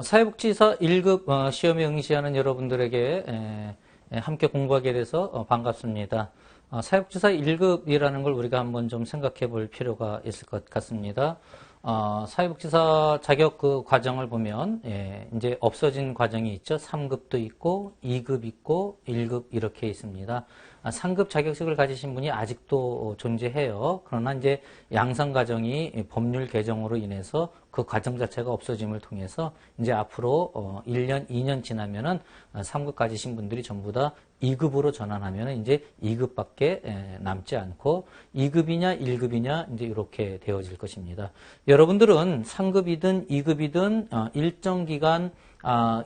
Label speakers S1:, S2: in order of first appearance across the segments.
S1: 사회복지사 1급 시험에 응시하는 여러분들에게 함께 공부하게 돼서 반갑습니다. 사회복지사 1급이라는 걸 우리가 한번 좀 생각해 볼 필요가 있을 것 같습니다. 사회복지사 자격 그 과정을 보면 이제 없어진 과정이 있죠. 3급도 있고 2급 있고 1급 이렇게 있습니다. 3급 자격증을 가지신 분이 아직도 존재해요. 그러나 이제 양성 과정이 법률 개정으로 인해서 그 과정 자체가 없어짐을 통해서 이제 앞으로 1년, 2년 지나면은 3급 가지신 분들이 전부 다 2급으로 전환하면 이제 2급밖에 남지 않고 2급이냐 1급이냐 이제 이렇게 되어질 것입니다. 여러분들은 3급이든 2급이든 일정 기간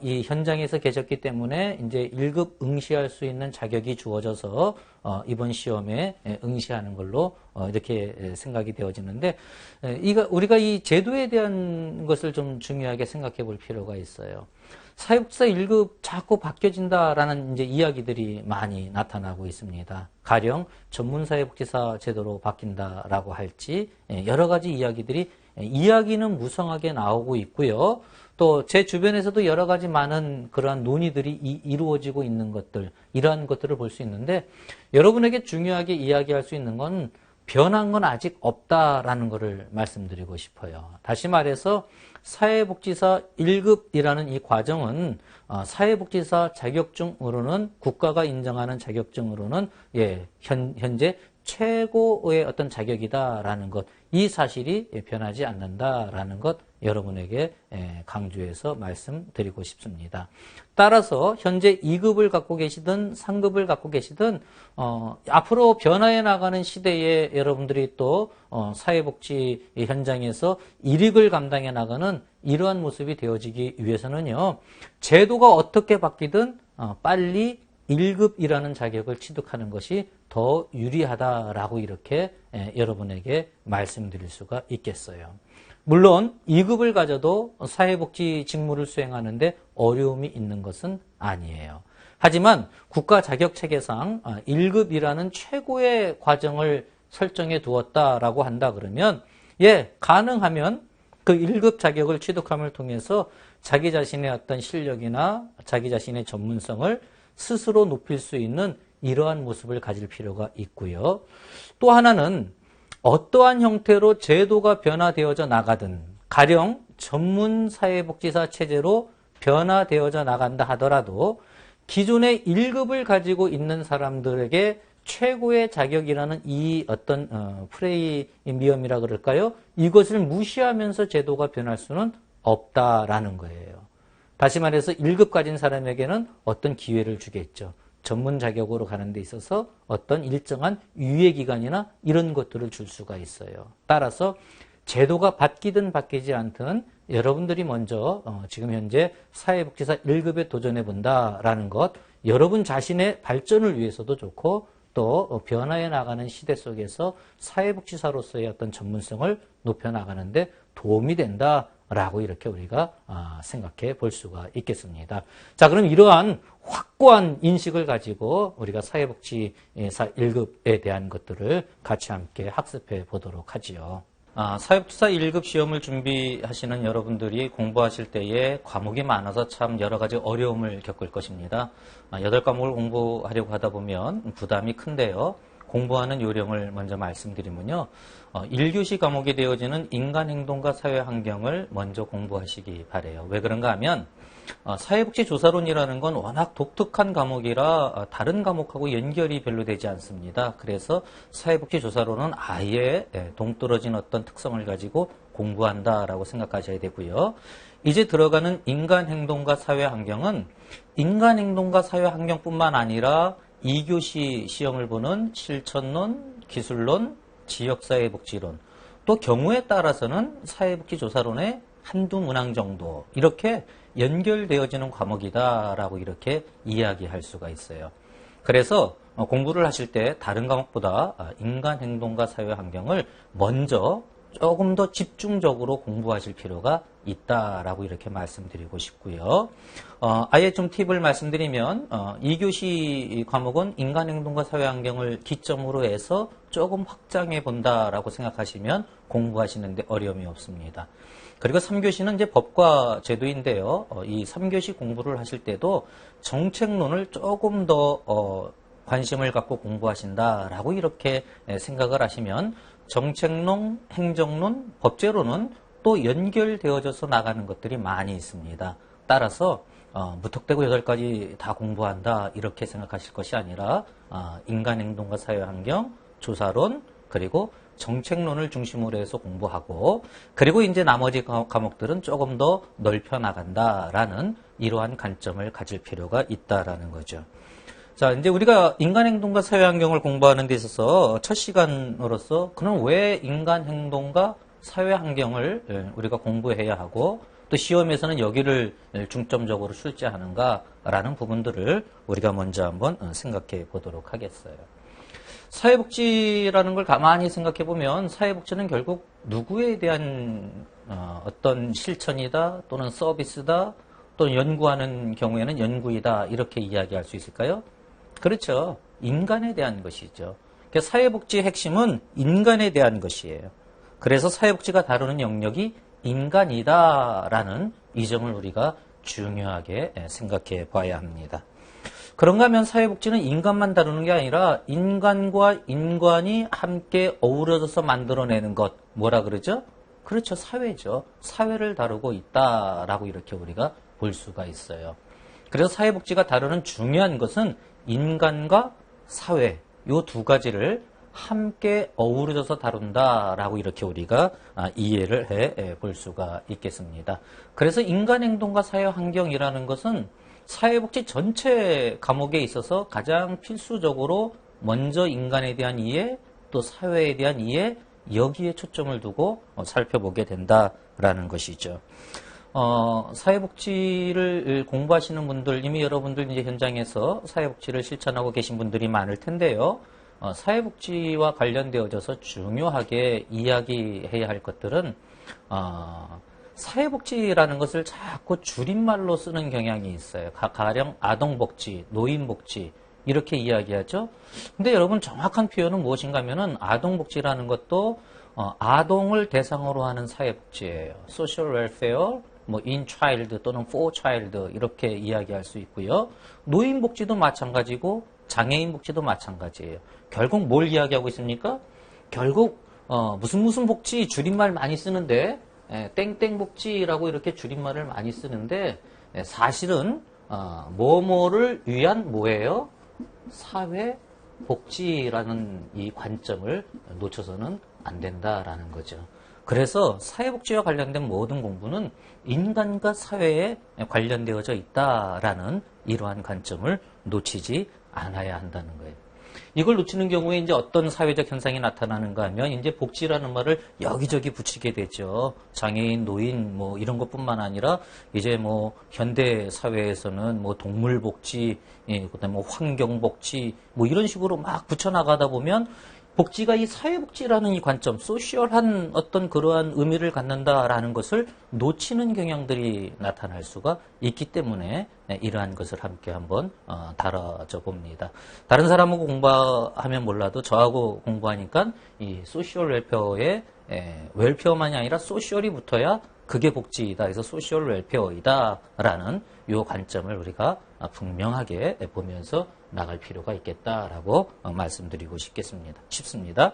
S1: 이 현장에서 계셨기 때문에 이제 1급 응시할 수 있는 자격이 주어져서 이번 시험에 응시하는 걸로 이렇게 생각이 되어지는데 우리가 이 제도에 대한 것을 좀 중요하게 생각해 볼 필요가 있어요. 사회복지사 1급 자꾸 바뀌어진다라는 이제 이야기들이 많이 나타나고 있습니다. 가령 전문사회복지사 제도로 바뀐다라고 할지 여러 가지 이야기는 무성하게 나오고 있고요. 또 제 주변에서도 여러 가지 많은 그러한 논의들이 이루어지고 있는 것들, 이러한 것들을 볼 수 있는데 여러분에게 중요하게 이야기할 수 있는 건 변한 건 아직 없다라는 것을 말씀드리고 싶어요. 다시 말해서 사회복지사 1급이라는 이 과정은 사회복지사 자격증으로는 국가가 인정하는 자격증으로는 현재 최고의 어떤 자격이다라는 것, 이 사실이 변하지 않는다라는 것 여러분에게 강조해서 말씀드리고 싶습니다. 따라서 현재 2급을 갖고 계시든 3급을 갖고 계시든 앞으로 변화해 나가는 시대에 여러분들이 또 사회복지 현장에서 일익을 감당해 나가는 이러한 모습이 되어지기 위해서는요. 제도가 어떻게 바뀌든 빨리 1급이라는 자격을 취득하는 것이 더 유리하다라고 이렇게 여러분에게 말씀드릴 수가 있겠어요. 물론 2급을 가져도 사회복지 직무를 수행하는데 어려움이 있는 것은 아니에요. 하지만 국가 자격체계상 1급이라는 최고의 과정을 설정해 두었다라고 한다 그러면 가능하면 그 1급 자격을 취득함을 통해서 자기 자신의 어떤 실력이나 자기 자신의 전문성을 스스로 높일 수 있는 이러한 모습을 가질 필요가 있고요. 또 하나는 어떠한 형태로 제도가 변화되어져 나가든 가령 전문사회복지사 체제로 변화되어져 나간다 하더라도 기존의 1급을 가지고 있는 사람들에게 최고의 자격이라는 이 어떤 프리미엄이라 그럴까요? 이것을 무시하면서 제도가 변할 수는 없다라는 거예요. 다시 말해서 1급 가진 사람에게는 어떤 기회를 주겠죠. 전문 자격으로 가는 데 있어서 어떤 일정한 유예 기간이나 이런 것들을 줄 수가 있어요. 따라서 제도가 바뀌든 바뀌지 않든 여러분들이 먼저 지금 현재 사회복지사 1급에 도전해 본다라는 것, 여러분 자신의 발전을 위해서도 좋고 또 변화해 나가는 시대 속에서 사회복지사로서의 어떤 전문성을 높여 나가는데 도움이 된다라고 이렇게 우리가 생각해 볼 수가 있겠습니다. 자, 그럼 이러한 확고한 인식을 가지고 우리가 사회복지사 1급에 대한 것들을 같이 함께 학습해 보도록 하지요. 사회복지사 1급 시험을 준비하시는 여러분들이 공부하실 때에 과목이 많아서 참 여러 가지 어려움을 겪을 것입니다. 8과목을 공부하려고 하다 보면 부담이 큰데요. 공부하는 요령을 먼저 말씀드리면요. 1교시 과목이 되어지는 인간행동과 사회환경을 먼저 공부하시기 바라요. 왜 그런가 하면 사회복지조사론이라는 건 워낙 독특한 과목이라 다른 과목하고 연결이 별로 되지 않습니다. 그래서 사회복지조사론은 아예 동떨어진 어떤 특성을 가지고 공부한다라고 생각하셔야 되고요. 이제 들어가는 인간행동과 사회환경은 인간행동과 사회환경뿐만 아니라 2교시 시험을 보는 실천론, 기술론, 지역사회복지론, 또 경우에 따라서는 사회복지조사론의 한두 문항 정도 이렇게 연결되어지는 과목이다라고 이렇게 이야기할 수가 있어요. 그래서 공부를 하실 때 다른 과목보다 인간행동과 사회환경을 먼저 조금 더 집중적으로 공부하실 필요가 있다라고 이렇게 말씀드리고 싶고요. 아예 좀 팁을 말씀드리면 2교시 과목은 인간행동과 사회환경을 기점으로 해서 조금 확장해 본다라고 생각하시면 공부하시는데 어려움이 없습니다. 그리고 3교시는 이제 법과 제도인데요. 이 3교시 공부를 하실 때도 정책론을 조금 더 관심을 갖고 공부하신다라고 이렇게 생각을 하시면 정책론, 행정론, 법제론은 또 연결되어져서 나가는 것들이 많이 있습니다. 따라서 무턱대고 8가지 다 공부한다 이렇게 생각하실 것이 아니라 인간행동과 사회환경, 조사론, 그리고 정책론을 중심으로 해서 공부하고 그리고 이제 나머지 과목들은 조금 더 넓혀 나간다라는 이러한 관점을 가질 필요가 있다라는 거죠. 자, 이제 우리가 인간행동과 사회환경을 공부하는 데 있어서 첫 시간으로서 그럼 왜 인간행동과 사회환경을 우리가 공부해야 하고 또 시험에서는 여기를 중점적으로 출제하는가라는 부분들을 우리가 먼저 한번 생각해 보도록 하겠어요. 사회복지라는 걸 가만히 생각해 보면 사회복지는 결국 누구에 대한 어떤 실천이다 또는 서비스다 또는 연구하는 경우에는 연구이다 이렇게 이야기할 수 있을까요? 그렇죠. 인간에 대한 것이죠. 그러니까 사회복지의 핵심은 인간에 대한 것이에요. 그래서 사회복지가 다루는 영역이 인간이다라는 이 점을 우리가 중요하게 생각해 봐야 합니다. 그런가 하면 사회복지는 인간만 다루는 게 아니라 인간과 인간이 함께 어우러져서 만들어내는 것, 뭐라 그러죠? 그렇죠. 사회죠. 사회를 다루고 있다라고 이렇게 우리가 볼 수가 있어요. 그래서 사회복지가 다루는 중요한 것은 인간과 사회, 요 두 가지를 함께 어우러져서 다룬다라고 이렇게 우리가 이해를 해 볼 수가 있겠습니다. 그래서 인간행동과 사회환경이라는 것은 사회복지 전체 과목에 있어서 가장 필수적으로 먼저 인간에 대한 이해, 또 사회에 대한 이해, 여기에 초점을 두고 살펴보게 된다라는 것이죠. 사회복지를 공부하시는 분들, 이미 여러분들 이제 현장에서 사회복지를 실천하고 계신 분들이 많을 텐데요. 사회복지와 관련되어져서 중요하게 이야기해야 할 것들은, 사회복지라는 것을 자꾸 줄임말로 쓰는 경향이 있어요. 가령 아동복지, 노인복지 이렇게 이야기하죠. 근데 여러분 정확한 표현은 무엇인가 하면은 아동복지라는 것도 아동을 대상으로 하는 사회복지예요. Social welfare, 뭐 in child 또는 for child 이렇게 이야기할 수 있고요. 노인복지도 마찬가지고 장애인복지도 마찬가지예요. 결국 뭘 이야기하고 있습니까? 결국 무슨 복지 줄임말 많이 쓰는데 땡땡복지라고 이렇게 줄임말을 많이 쓰는데 사실은 뭐뭐를 위한 뭐예요? 사회복지라는 이 관점을 놓쳐서는 안 된다라는 거죠. 그래서 사회복지와 관련된 모든 공부는 인간과 사회에 관련되어져 있다라는 이러한 관점을 놓치지 않아야 한다는 거예요. 이걸 놓치는 경우에 이제 어떤 사회적 현상이 나타나는가 하면 이제 복지라는 말을 여기저기 붙이게 되죠. 장애인, 노인 뭐 이런 것뿐만 아니라 이제 뭐 현대 사회에서는 뭐 동물복지, 그다음에 뭐 환경복지 뭐 이런 식으로 막 붙여나가다 보면 복지가 이 사회복지라는 이 관점, 소셜한 어떤 그러한 의미를 갖는다라는 것을 놓치는 경향들이 나타날 수가 있기 때문에 이러한 것을 함께 한번 다뤄져 봅니다. 다른 사람하고 공부하면 몰라도 저하고 공부하니까 이 소셜 웰페어에 웰페어만이 아니라 소셜이 붙어야 그게 복지이다. 그래서 소셜 웰페어이다라는 이 관점을 우리가 분명하게 보면서 나갈 필요가 있겠다라고 말씀드리고 싶습니다.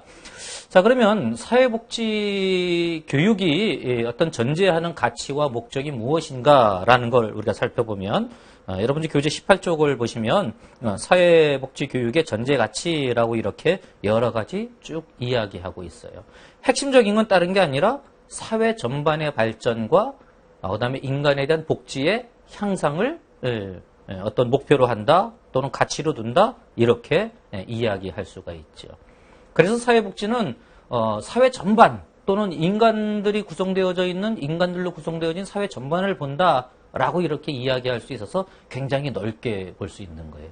S1: 자, 그러면 사회복지 교육이 어떤 전제하는 가치와 목적이 무엇인가라는 걸 우리가 살펴보면 여러분들 교재 18쪽을 보시면 사회복지 교육의 전제 가치라고 이렇게 여러 가지 쭉 이야기하고 있어요. 핵심적인 건 다른 게 아니라 사회 전반의 발전과 그다음에 인간에 대한 복지의 향상을 어떤 목표로 한다 또는 가치로 둔다 이렇게 이야기할 수가 있죠. 그래서 사회복지는 사회 전반 또는 인간들이 구성되어져 있는 인간들로 구성되어진 사회 전반을 본다라고 이렇게 이야기할 수 있어서 굉장히 넓게 볼 수 있는 거예요.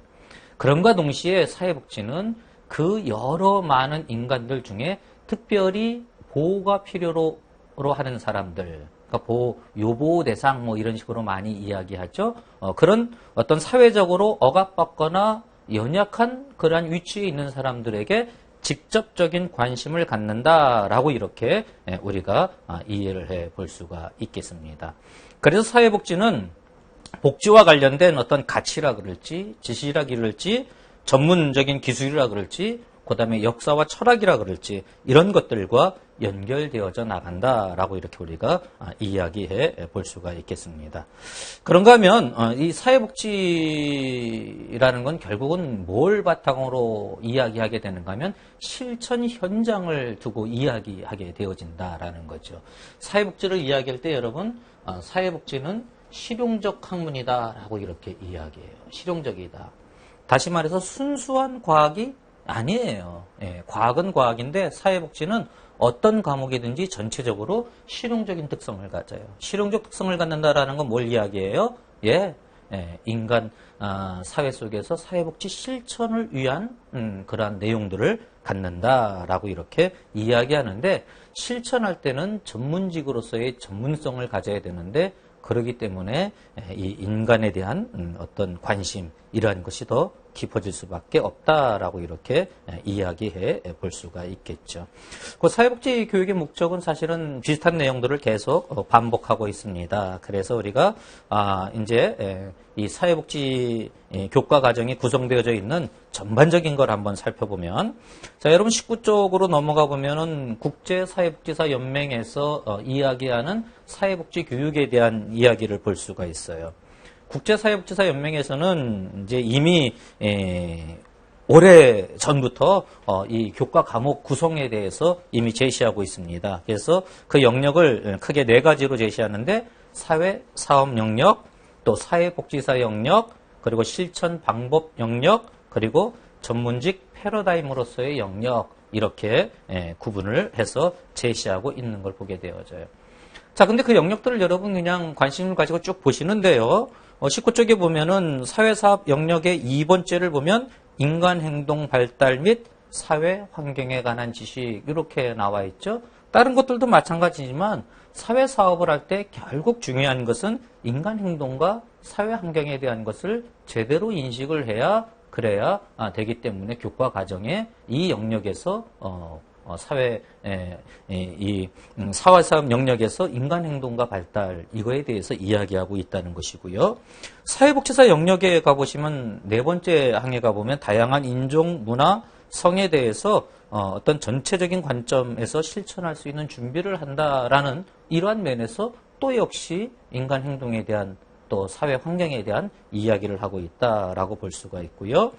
S1: 그럼과 동시에 사회복지는 그 여러 많은 인간들 중에 특별히 보호가 필요로 하는 사람들, 그러니까 요보 대상 뭐 이런 식으로 많이 이야기하죠. 그런 어떤 사회적으로 억압받거나 연약한 그러한 위치에 있는 사람들에게 직접적인 관심을 갖는다라고 이렇게 우리가 이해를 해 볼 수가 있겠습니다. 그래서 사회복지는 복지와 관련된 어떤 가치라 그럴지, 지식이라 그럴지, 전문적인 기술이라 그럴지, 그 다음에 역사와 철학이라 그럴지 이런 것들과 연결되어져 나간다라고 이렇게 우리가 이야기해 볼 수가 있겠습니다. 그런가 하면 이 사회복지라는 건 결국은 뭘 바탕으로 이야기하게 되는가 하면 실천 현장을 두고 이야기하게 되어진다라는 거죠. 사회복지를 이야기할 때 여러분 사회복지는 실용적 학문이다라고 이렇게 이야기해요. 실용적이다. 다시 말해서 순수한 과학이 아니에요. 과학은 과학인데 사회복지는 어떤 과목이든지 전체적으로 실용적인 특성을 가져요. 실용적 특성을 갖는다라는 건 뭘 이야기해요? 인간 사회 속에서 사회복지 실천을 위한 그러한 내용들을 갖는다라고 이렇게 이야기하는데 실천할 때는 전문직으로서의 전문성을 가져야 되는데 그렇기 때문에 이 인간에 대한 어떤 관심 이러한 것이 더 깊어질 수밖에 없다라고 이렇게 이야기해 볼 수가 있겠죠. 그 사회복지 교육의 목적은 사실은 비슷한 내용들을 계속 반복하고 있습니다. 그래서 우리가 이제 이 사회복지 교과 과정이 구성되어져 있는 전반적인 걸 한번 살펴보면 자 여러분 19쪽으로 넘어가 보면은 국제사회복지사 연맹에서 이야기하는 사회복지 교육에 대한 이야기를 볼 수가 있어요. 국제사회복지사 연맹에서는 이제 이미 오래 전부터 이 교과 과목 구성에 대해서 이미 제시하고 있습니다. 그래서 그 영역을 크게 4가지로 제시하는데 사회 사업 영역, 또 사회복지사 영역, 그리고 실천 방법 영역, 그리고 전문직 패러다임으로서의 영역 이렇게 구분을 해서 제시하고 있는 걸 보게 되어져요. 자, 근데 그 영역들을 여러분 그냥 관심을 가지고 쭉 보시는데요. 19쪽에 보면은 사회사업 영역의 2번째를 보면 인간행동 발달 및 사회 환경에 관한 지식 이렇게 나와 있죠. 다른 것들도 마찬가지지만 사회사업을 할 때 결국 중요한 것은 인간행동과 사회 환경에 대한 것을 제대로 인식을 해야 그래야 되기 때문에 교과 과정에 이 영역에서 사회사업 영역에서 인간행동과 발달 이거에 대해서 이야기하고 있다는 것이고요. 사회복지사 영역에 가보시면 4번째 항에 가보면 다양한 인종, 문화, 성에 대해서 어떤 전체적인 관점에서 실천할 수 있는 준비를 한다라는 이러한 면에서 또 역시 인간행동에 대한 또 사회 환경에 대한 이야기를 하고 있다라고 볼 수가 있고요.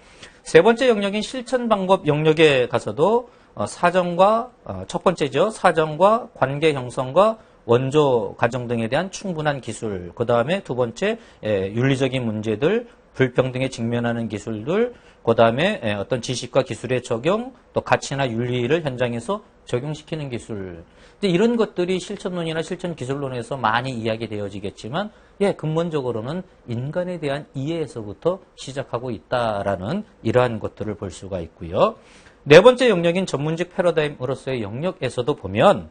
S1: 3번째 영역인 실천 방법 영역에 가서도 사정과 첫 번째죠. 사정과 관계 형성과 원조 가정 등에 대한 충분한 기술. 그 다음에 2번째 윤리적인 문제들, 불평등에 직면하는 기술들. 그 다음에 어떤 지식과 기술의 적용, 또 가치나 윤리를 현장에서 적용시키는 기술. 근데 이런 것들이 실천론이나 실천 기술론에서 많이 이야기되어지겠지만, 근본적으로는 인간에 대한 이해에서부터 시작하고 있다라는 이러한 것들을 볼 수가 있고요. 4번째 영역인 전문직 패러다임으로서의 영역에서도 보면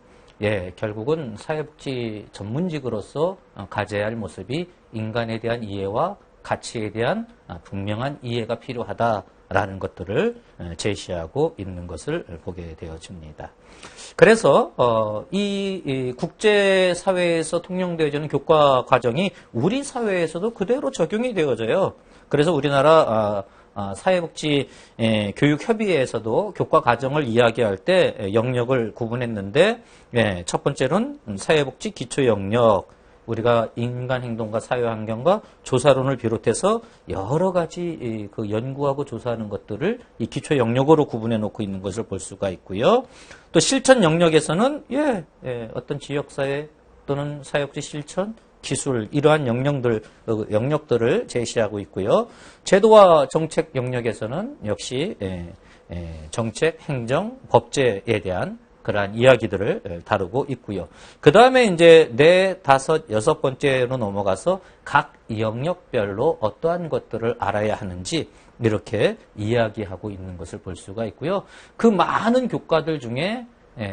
S1: 결국은 사회복지 전문직으로서 가져야 할 모습이 인간에 대한 이해와 가치에 대한 분명한 이해가 필요하다라는 것들을 제시하고 있는 것을 보게 되어집니다. 그래서 이 국제사회에서 통용되어지는 교과 과정이 우리 사회에서도 그대로 적용이 되어져요. 그래서 우리나라 사회복지 교육협의회에서도 교과 과정을 이야기할 때 영역을 구분했는데 첫 번째는 사회복지 기초 영역, 우리가 인간행동과 사회환경과 조사론을 비롯해서 여러 가지 그 연구하고 조사하는 것들을 이 기초 영역으로 구분해 놓고 있는 것을 볼 수가 있고요. 또 실천 영역에서는 어떤 지역사회 또는 사회복지 실천 기술 이러한 영역들을 제시하고 있고요. 제도와 정책 영역에서는 역시 정책, 행정, 법제에 대한 그러한 이야기들을 다루고 있고요. 그 다음에 이제 4, 5, 6번째로 넘어가서 각 영역별로 어떠한 것들을 알아야 하는지 이렇게 이야기하고 있는 것을 볼 수가 있고요. 그 많은 교과들 중에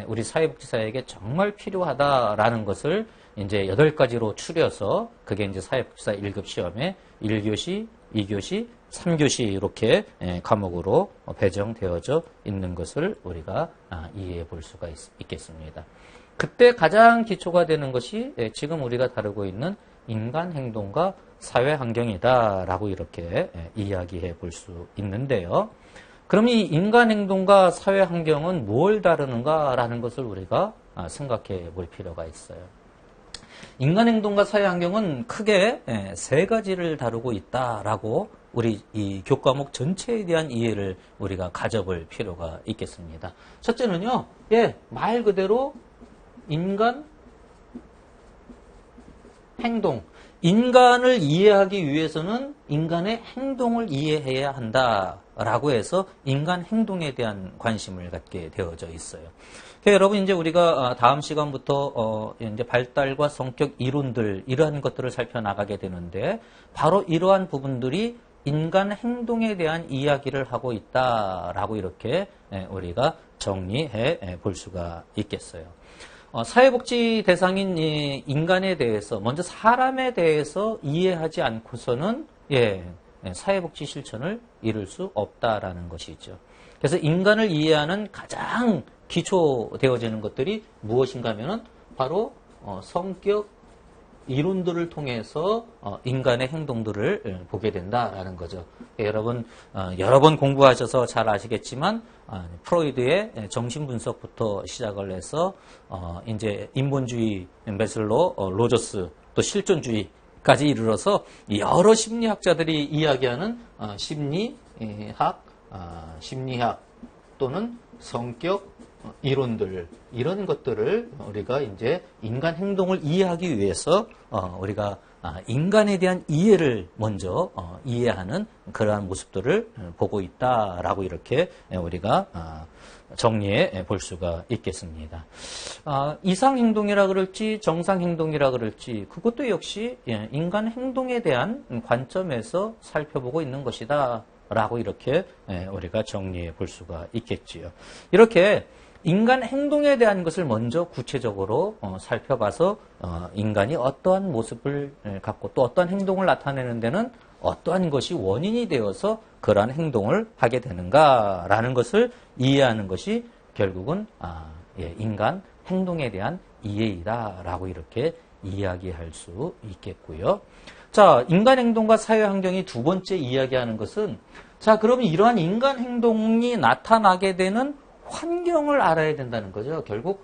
S1: 우리 사회복지사에게 정말 필요하다라는 것을 이제 8가지로 추려서 그게 이제 사회복지사 1급 시험에 1교시, 2교시, 3교시 이렇게 과목으로 배정되어져 있는 것을 우리가 이해해 볼 수가 있겠습니다. 그때 가장 기초가 되는 것이 지금 우리가 다루고 있는 인간 행동과 사회 환경이다라고 이렇게 이야기해 볼 수 있는데요. 그럼 이 인간 행동과 사회 환경은 뭘 다루는가라는 것을 우리가 생각해 볼 필요가 있어요. 인간 행동과 사회 환경은 크게 3가지를 다루고 있다라고 우리 이 교과목 전체에 대한 이해를 우리가 가져볼 필요가 있겠습니다. 첫째는요, 말 그대로 인간 행동. 인간을 이해하기 위해서는 인간의 행동을 이해해야 한다라고 해서 인간 행동에 대한 관심을 갖게 되어져 있어요. 여러분, 이제 우리가 다음 시간부터 이제 발달과 성격 이론들, 이러한 것들을 살펴나가게 되는데, 바로 이러한 부분들이 인간 행동에 대한 이야기를 하고 있다라고 이렇게 우리가 정리해 볼 수가 있겠어요. 사회복지 대상인 인간에 대해서, 먼저 사람에 대해서 이해하지 않고서는 사회복지 실천을 이룰 수 없다라는 것이죠. 그래서 인간을 이해하는 가장 기초되어지는 것들이 무엇인가 하면은 바로 성격 이론들을 통해서 인간의 행동들을 보게 된다라는 거죠. 여러분 여러 번 공부하셔서 잘 아시겠지만 프로이드의 정신분석부터 시작을 해서 이제 인본주의 메슬로, 로저스, 또 실존주의까지 이르러서 여러 심리학자들이 이야기하는 심리학 또는 성격 이론들, 이런 것들을 우리가 이제 인간 행동을 이해하기 위해서 우리가 인간에 대한 이해를 먼저 이해하는 그러한 모습들을 보고 있다라고 이렇게 우리가 정리해 볼 수가 있겠습니다. 이상 행동이라 그럴지 정상 행동이라 그럴지 그것도 역시 인간 행동에 대한 관점에서 살펴보고 있는 것이다 라고 이렇게 우리가 정리해 볼 수가 있겠지요. 이렇게 인간 행동에 대한 것을 먼저 구체적으로 살펴봐서 인간이 어떠한 모습을 갖고 또 어떠한 행동을 나타내는 데는 어떠한 것이 원인이 되어서 그러한 행동을 하게 되는가라는 것을 이해하는 것이 결국은 인간 행동에 대한 이해이다라고 이렇게 이야기할 수 있겠고요. 자, 인간 행동과 사회 환경이 두 번째 이야기하는 것은, 자, 그러면 이러한 인간 행동이 나타나게 되는 환경을 알아야 된다는 거죠. 결국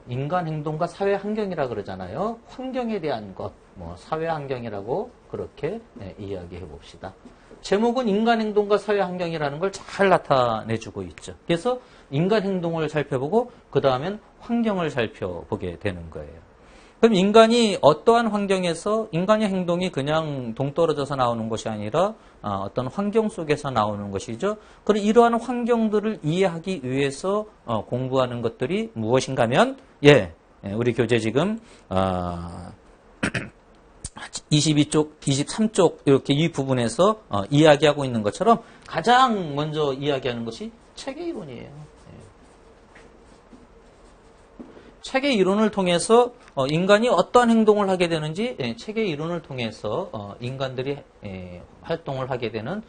S1: 인간 행동과 사회 환경이라 그러잖아요. 환경에 대한 것, 사회 환경이라고 그렇게 이야기해 봅시다. 제목은 인간 행동과 사회 환경이라는 걸 잘 나타내주고 있죠. 그래서 인간 행동을 살펴보고 그 다음엔 환경을 살펴보게 되는 거예요. 그럼 인간이 어떠한 환경에서 인간의 행동이 그냥 동떨어져서 나오는 것이 아니라 어떤 환경 속에서 나오는 것이죠. 그럼 이러한 환경들을 이해하기 위해서 공부하는 것들이 무엇인가 하면 우리 교재 지금 22쪽, 23쪽 이렇게 이 부분에서 이야기하고 있는 것처럼 가장 먼저 이야기하는 것이 체계 이론이에요. 체계 이론을 통해서 인간이 어떠한 행동을 하게 되는지 체계 이론을 통해서 인간들이 활동을 하게 되는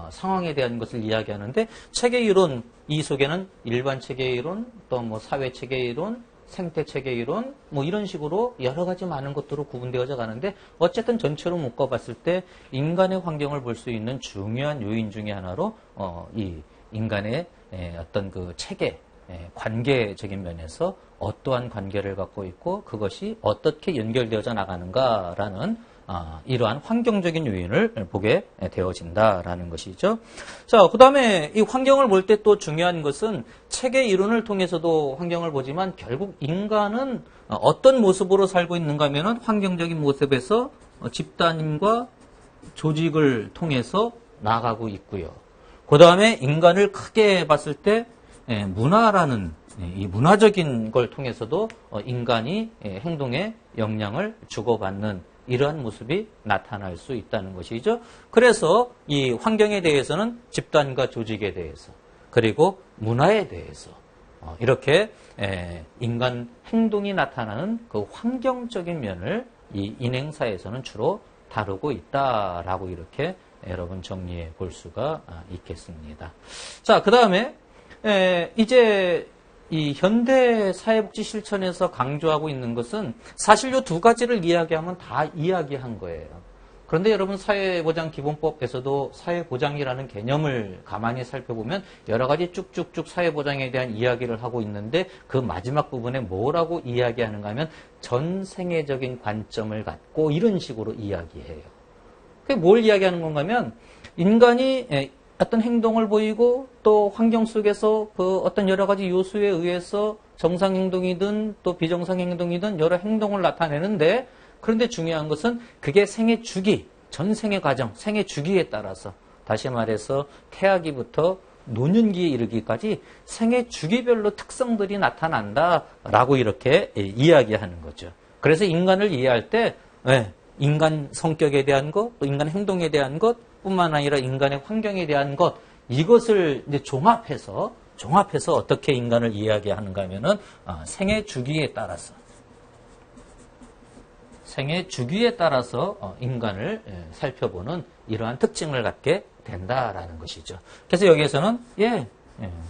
S1: 상황에 대한 것을 이야기하는데, 체계 이론 이 속에는 일반 체계 이론, 또 사회 체계 이론, 생태 체계 이론 이런 식으로 여러 가지 많은 것들로 구분되어져 가는데, 어쨌든 전체로 묶어봤을 때 인간의 환경을 볼 수 있는 중요한 요인 중에 하나로 이 인간의 어떤 그 체계, 관계적인 면에서 어떠한 관계를 갖고 있고 그것이 어떻게 연결되어져 나가는가라는 이러한 환경적인 요인을 보게 되어진다라는 것이죠. 자, 그 다음에 이 환경을 볼 때 또 중요한 것은 체계 이론을 통해서도 환경을 보지만 결국 인간은 어떤 모습으로 살고 있는가 하면은 환경적인 모습에서 집단과 조직을 통해서 나가고 있고요. 그 다음에 인간을 크게 봤을 때 문화라는 이 문화적인 걸 통해서도 인간이 행동에 영향을 주고받는 이러한 모습이 나타날 수 있다는 것이죠. 그래서 이 환경에 대해서는 집단과 조직에 대해서, 그리고 문화에 대해서 이렇게 인간 행동이 나타나는 그 환경적인 면을 이 인행사에서는 주로 다루고 있다라고 이렇게 여러분 정리해 볼 수가 있겠습니다. 자, 그 다음에 이제 이 현대 사회복지 실천에서 강조하고 있는 것은 사실 이 두 가지를 이야기하면 다 이야기한 거예요. 그런데 여러분 사회보장기본법에서도 사회보장이라는 개념을 가만히 살펴보면 여러 가지 쭉쭉쭉 사회보장에 대한 이야기를 하고 있는데 그 마지막 부분에 뭐라고 이야기하는가 하면 전생애적인 관점을 갖고 이런 식으로 이야기해요. 그게 뭘 이야기하는 건가 하면 인간이 어떤 행동을 보이고 또 환경 속에서 그 어떤 여러 가지 요소에 의해서 정상 행동이든 또 비정상 행동이든 여러 행동을 나타내는데 그런데 중요한 것은 그게 생애 주기, 전생의 과정, 생애 주기에 따라서 다시 말해서 태아기부터 노년기에 이르기까지 생애 주기별로 특성들이 나타난다라고 이렇게 이야기하는 거죠. 그래서 인간을 이해할 때 인간 성격에 대한 것, 또 인간 행동에 대한 것 뿐만 아니라 인간의 환경에 대한 것 이것을 이제 종합해서 어떻게 인간을 이야기하는가 하면은 생애 주기에 따라서 인간을 살펴보는 이러한 특징을 갖게 된다라는 것이죠. 그래서 여기에서는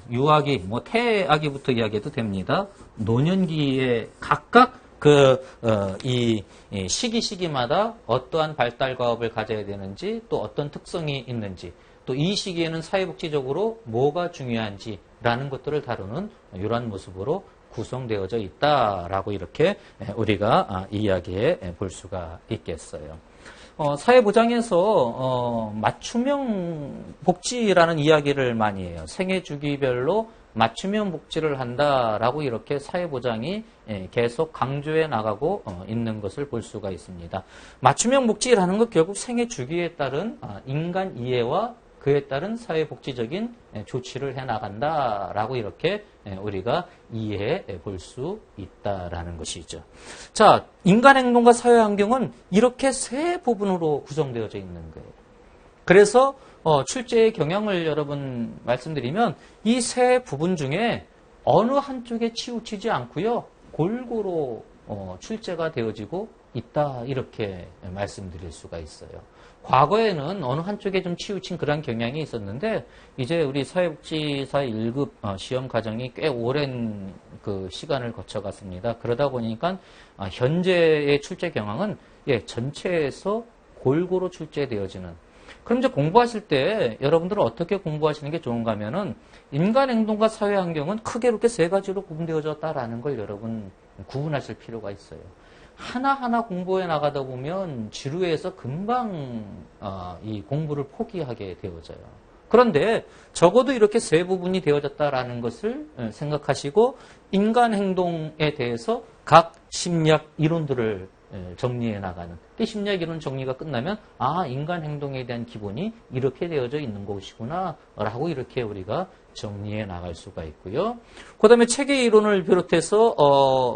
S1: 유아기, 태아기부터 이야기해도 됩니다. 노년기에 각각 이 시기마다 어떠한 발달 과업을 가져야 되는지 또 어떤 특성이 있는지 또 이 시기에는 사회복지적으로 뭐가 중요한지라는 것들을 다루는 이러한 모습으로 구성되어져 있다라고 이렇게 우리가 이야기해 볼 수가 있겠어요. 사회보장에서 맞춤형 복지라는 이야기를 많이 해요. 생애 주기별로 맞춤형 복지를 한다라고 이렇게 사회보장이 계속 강조해 나가고 있는 것을 볼 수가 있습니다. 맞춤형 복지라는 것 결국 생애 주기에 따른 인간 이해와 그에 따른 사회복지적인 조치를 해나간다라고 이렇게 우리가 이해해 볼 수 있다라는 것이죠. 자, 인간 행동과 사회 환경은 이렇게 세 부분으로 구성되어져 있는 거예요. 그래서 출제의 경향을 여러분 말씀드리면 이 세 부분 중에 어느 한쪽에 치우치지 않고요. 골고루 출제가 되어지고 있다 이렇게 말씀드릴 수가 있어요. 과거에는 어느 한쪽에 좀 치우친 그런 경향이 있었는데 이제 우리 사회복지사 1급 시험 과정이 꽤 오랜 그 시간을 거쳐갔습니다. 그러다 보니까 현재의 출제 경향은 전체에서 골고루 출제되어지는. 그럼 이제 공부하실 때 여러분들은 어떻게 공부하시는 게 좋은가 하면은 인간 행동과 사회 환경은 크게 이렇게 세 가지로 구분되어졌다라는 걸 여러분 구분하실 필요가 있어요. 하나하나 공부해 나가다 보면 지루해서 금방 이 공부를 포기하게 되어져요. 그런데 적어도 이렇게 세 부분이 되어졌다라는 것을 생각하시고 인간 행동에 대해서 각 심리학 이론들을 정리해 나가는. 심리학 이론 정리가 끝나면 인간 행동에 대한 기본이 이렇게 되어져 있는 것이구나 라고 이렇게 우리가 정리해 나갈 수가 있고요. 그 다음에 체계 이론을 비롯해서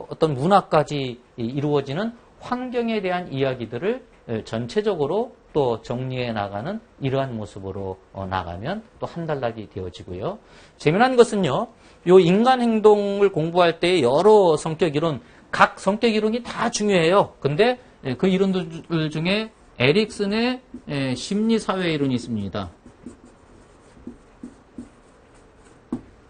S1: 어떤 문화까지 이루어지는 환경에 대한 이야기들을 전체적으로 또 정리해 나가는 이러한 모습으로 나가면 또 한 단락이 되어지고요. 재미난 것은요. 요 인간 행동을 공부할 때 여러 성격 이론, 각 성격 이론이 다 중요해요. 근데 그 이론들 중에 에릭슨의 심리사회 이론이 있습니다.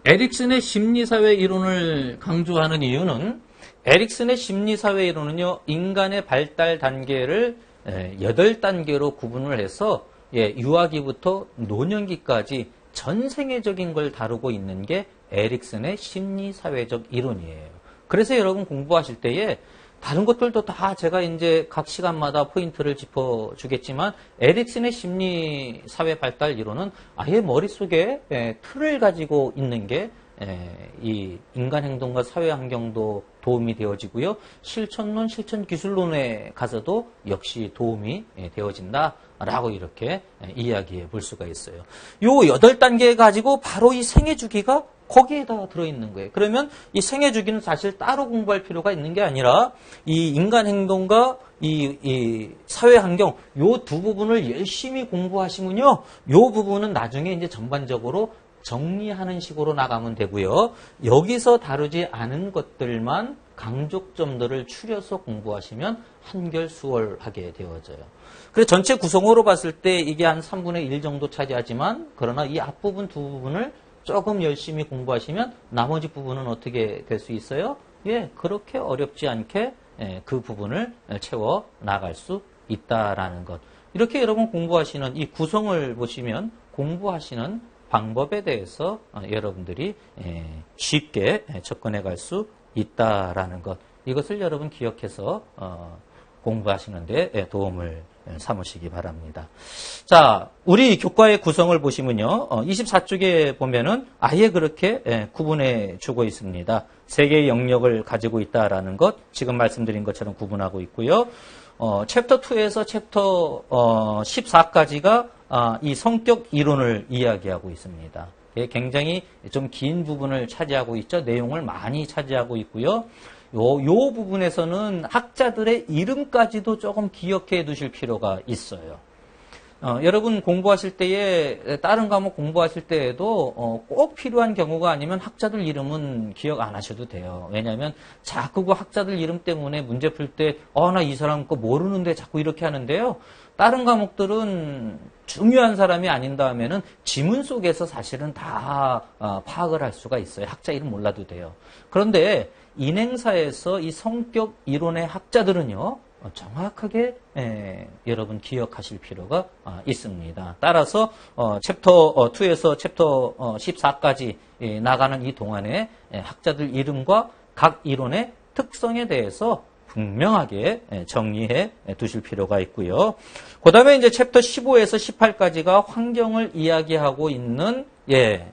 S1: 에릭슨의 심리사회 이론을 강조하는 이유는 에릭슨의 심리사회 이론은요. 인간의 발달 단계를 8단계로 구분을 해서 유아기부터 노년기까지 전생애적인 걸 다루고 있는 게 에릭슨의 심리사회적 이론이에요. 그래서 여러분 공부하실 때에 다른 것들도 다 제가 이제 각 시간마다 포인트를 짚어주겠지만 에릭슨의 심리 사회 발달 이론은 아예 머릿속에 틀을 가지고 있는 게 이 인간 행동과 사회 환경도 도움이 되어지고요. 실천론, 실천 기술론에 가서도 역시 도움이 되어진다라고 이렇게 이야기해 볼 수가 있어요. 요 8단계 가지고 바로 이 생애 주기가 거기에다 들어있는 거예요. 그러면 이 생애 주기는 사실 따로 공부할 필요가 있는 게 아니라 이 인간 행동과 이 사회 환경 요 두 부분을 열심히 공부하시면요. 요 부분은 나중에 이제 전반적으로 정리하는 식으로 나가면 되고요. 여기서 다루지 않은 것들만 강조점들을 추려서 공부하시면 한결 수월하게 되어져요. 그래서 전체 구성으로 봤을 때 이게 한 3분의 1 정도 차지하지만 그러나 이 앞부분 두 부분을 조금 열심히 공부하시면 나머지 부분은 어떻게 될 수 있어요? 예, 그렇게 어렵지 않게 그 부분을 채워 나갈 수 있다라는 것. 이렇게 여러분 공부하시는 이 구성을 보시면 공부하시는 방법에 대해서 여러분들이 쉽게 접근해 갈 수 있다라는 것. 이것을 여러분 기억해서 공부하시는 데 도움을 삼으시기 바랍니다. 자, 우리 교과의 구성을 보시면요. 24쪽에 보면은 아예 그렇게 구분해 주고 있습니다. 세 개의 영역을 가지고 있다라는 것, 지금 말씀드린 것처럼 구분하고 있고요. 챕터 2에서 챕터 14까지가 이 성격 이론을 이야기하고 있습니다. 굉장히 좀 긴 부분을 차지하고 있죠. 내용을 많이 차지하고 있고요. 요 부분에서는 학자들의 이름까지도 조금 기억해 두실 필요가 있어요. 여러분 공부하실 때에 다른 과목 공부하실 때에도 꼭 필요한 경우가 아니면 학자들 이름은 기억 안 하셔도 돼요. 왜냐하면 자꾸 그 학자들 이름 때문에 문제 풀 때 나 이 사람 거 모르는데 자꾸 이렇게 하는데요. 다른 과목들은 중요한 사람이 아닌 다음에는 지문 속에서 사실은 다 파악을 할 수가 있어요. 학자 이름 몰라도 돼요. 그런데 인행사에서 이 성격 이론의 학자들은요. 정확하게 여러분 기억하실 필요가 있습니다. 따라서 챕터 2에서 챕터 14까지 나가는 이 동안에 학자들 이름과 각 이론의 특성에 대해서 분명하게 정리해 두실 필요가 있고요. 그 다음에 이제 챕터 15에서 18까지가 환경을 이야기하고 있는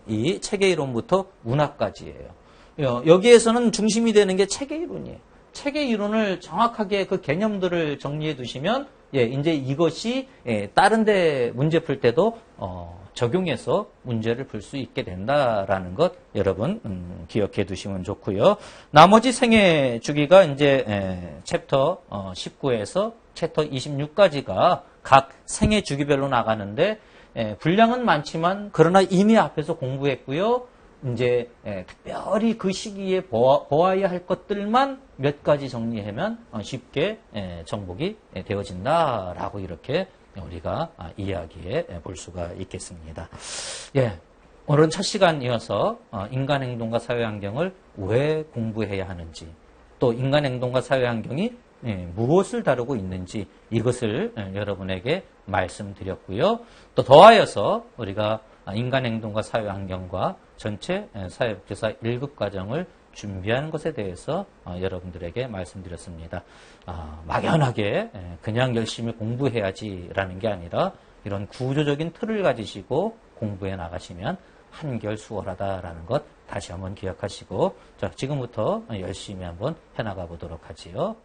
S1: 이 체계 이론부터 문학까지예요. 여기에서는 중심이 되는 게 체계 이론이에요. 체계 이론을 정확하게 그 개념들을 정리해 두시면 이제 이것이 다른 데 문제 풀 때도 적용해서 문제를 풀 수 있게 된다라는 것 여러분 기억해 두시면 좋고요. 나머지 생애 주기가 이제 챕터 19에서 챕터 26까지가 각 생애 주기별로 나가는데 분량은 많지만 그러나 이미 앞에서 공부했고요. 이제 특별히 그 시기에 보아야 할 것들만 몇 가지 정리하면 쉽게 정복이 되어진다라고 이렇게 우리가 이야기해 볼 수가 있겠습니다. 오늘은 첫 시간이어서 인간 행동과 사회 환경을 왜 공부해야 하는지, 또 인간 행동과 사회 환경이 무엇을 다루고 있는지 이것을 여러분에게 말씀드렸고요. 또 더하여서 우리가 인간 행동과 사회 환경과 전체 사회복지사 1급 과정을 준비하는 것에 대해서 여러분들에게 말씀드렸습니다. 막연하게 그냥 열심히 공부해야지라는 게 아니라 이런 구조적인 틀을 가지시고 공부해 나가시면 한결 수월하다라는 것 다시 한번 기억하시고 자, 지금부터 열심히 한번 해나가 보도록 하지요.